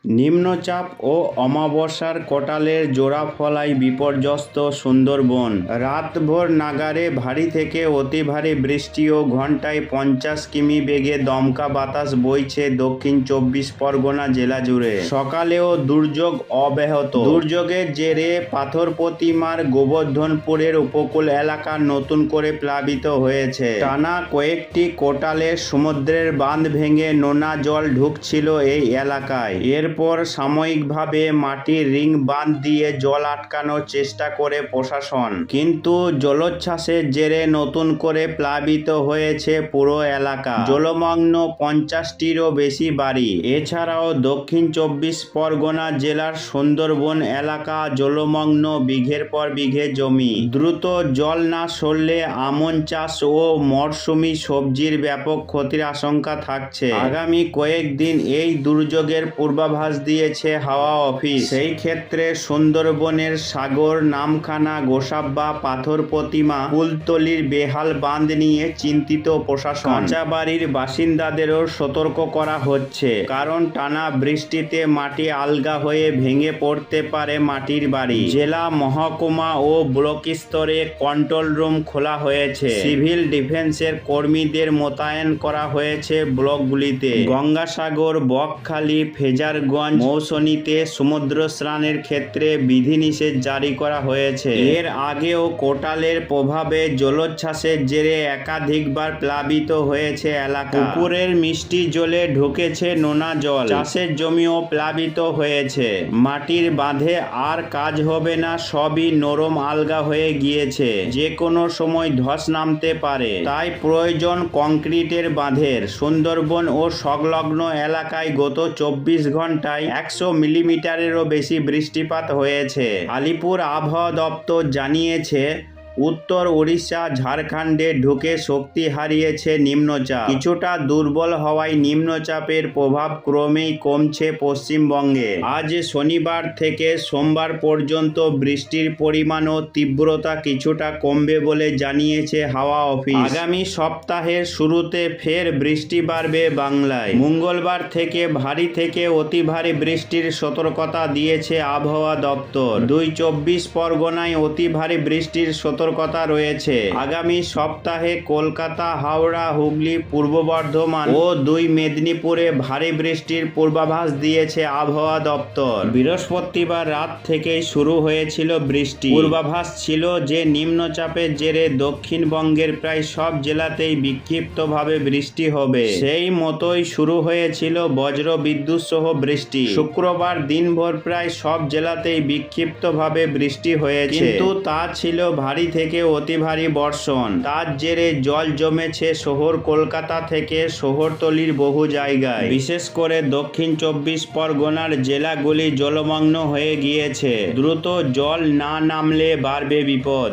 নিম্নচাপ ও অমাবস্যার কোটালের জোড়া ফলায় বিপর্যস্ত সুন্দরবন। রাতভর নাগাড়ে ভারী থেকে অতি ভারী বৃষ্টি ও ঘন্টায় 50 কিমি বেগে দমকা বাতাস বইছে দক্ষিণ 24 পরগনা জেলা জুড়ে। সকালেও দুর্যোগ অব্যাহত। দুর্যোগের জেরে পাথর প্রতিমার গোবর্ধনপুরের উপকূল এলাকা নতুন করে প্লাবিত হয়েছে। টানা কয়েকটি কোটালের সমুদ্রের বাঁধ ভেঙে নোনা জল ঢুকছিল এই এলাকায়। এরপর সাময়িকভাবে মাটির রিং বাঁধ দিয়ে জল আটকানোর চেষ্টা করে প্রশাসন, কিন্তু জলোচ্ছ্বাসের জেরে নতুন করে প্লাবিত হয়েছে পুরো এলাকা। জলমগ্ন 50টিরও বেশি বাড়ি। এছাড়াও দক্ষিণ 24 পরগনা জেলার সুন্দরবন এলাকা জলমগ্ন, বিঘের পর বিঘে জমি। দ্রুত জল না সরলে আমন চাষ ও মরশুমি সবজির ব্যাপক ক্ষতির আশঙ্কা থাকছে। আগামী কয়েকদিন এই দুর্যোগের পূর্বাভাস দিয়েছে হাওয়া অফিস। সেই ক্ষেত্রে সুন্দরবনের সাগর, নামখানা, গোসাবা, পাথর প্রতিমা, কুলতলির বেহাল বাঁধ নিয়ে চিন্তিত প্রশাসন। কাঁচাবাড়ির বাসিন্দাদেরও সতর্ক করা হচ্ছে, কারণ টানা বৃষ্টিতে মাটি আলগা হয়ে ভেঙে পড়তে পারে মাটির বাড়ি। জেলা, মহকুমা ও ব্লক স্তরে কন্ট্রোল রুম খোলা হয়েছে। সিভিল ডিফেন্সের কর্মীদের মোতায়েন করা হয়েছে ব্লকগুলিতে। গঙ্গাসাগর, বকখালি, ফেজারগঞ্জ, মৌসুনীতে সমুদ্র স্নানের ক্ষেত্রে বিধিনিষেধ জারি করা হয়েছে। এর আগেও কোটালের প্রভাবে জলোচ্ছ্বাসের জেরে একাধিকবার প্লাবিত হয়েছে এলাকা। পুকুরের মিষ্টি জলে ঢুকেছে নোনা জল। চাষের জমিও প্লাবিত হয়েছে। মাটির বাঁধে আর কাজ হবে না, সবই নরম আলগা হয়ে গিয়েছে। যে কোনো সময় ধস নামতে পারে, তাই প্রয়োজন কংক্রিটের বাঁধের। সুন্দরবন ও সংলগ্ন এলাকায় গত 24 ঘন্টায় 100 মিলিমিটারেরও বেশি বৃষ্টিপাত হয়েছে। আলিপুর আবহাওয়া দপ্তর জানিয়েছে, উত্তর উড়িষ্যা, ঝাড়খণ্ডে ঢুকে শক্তি হারিয়েছে নিম্নচাপ। কিছুটা দুর্বল হওয়ায় নিম্নচাপের প্রভাব ক্রমেই কমছে পশ্চিমবঙ্গে। আজ শনিবার থেকে সোমবার পর্যন্ত বৃষ্টির পরিমাণ ও তীব্রতা কিছুটা কমবে বলে জানিয়েছে হাওয়া অফিস। আগামী সপ্তাহের শুরুতে ফের বৃষ্টি বাড়বে বাংলায়। মঙ্গলবার থেকে ভারী থেকে অতি ভারী বৃষ্টির সতর্কতা দিয়েছে আবহাওয়া দপ্তর। 24 পরগনায় অতি ভারী বৃষ্টির সতর্কতা রয়েছে। আগামী সপ্তাহে কলকাতা, হাওড়া, হুগলি, পূর্ব বর্ধমান ও 2 মেদিনীপুরে ভারী বৃষ্টির পূর্বাভাস দিয়েছে আবহাওয়া দপ্তর। বৃহস্পতিবার রাত থেকেই শুরু হয়েছিল বৃষ্টি। পূর্বাভাস ছিল যে নিম্নচাপের জেরে দক্ষিণবঙ্গের প্রায় সব জেলাতেই বিক্ষিপ্তভাবে বৃষ্টি হবে। সেই মতোই শুরু হয়েছিল বজ্র বিদ্যুৎ সহ বৃষ্টি। শুক্রবার দিনভর প্রায় সব জেলাতেই বিক্ষিপ্তভাবে বৃষ্টি হয়েছে, কিন্তু তা ছিল ভারী থেকে অতি ভারী বর্ষণ। তার জেরে জল জমেছে শহর কলকাতা থেকে শহরতলির বহু জায়গায়। বিশেষ করে দক্ষিণ 24 পরগনার জেলাগুলি জলমগ্ন হয়ে গিয়েছে। দ্রুত জল না নামলে বাড়বে বিপদ।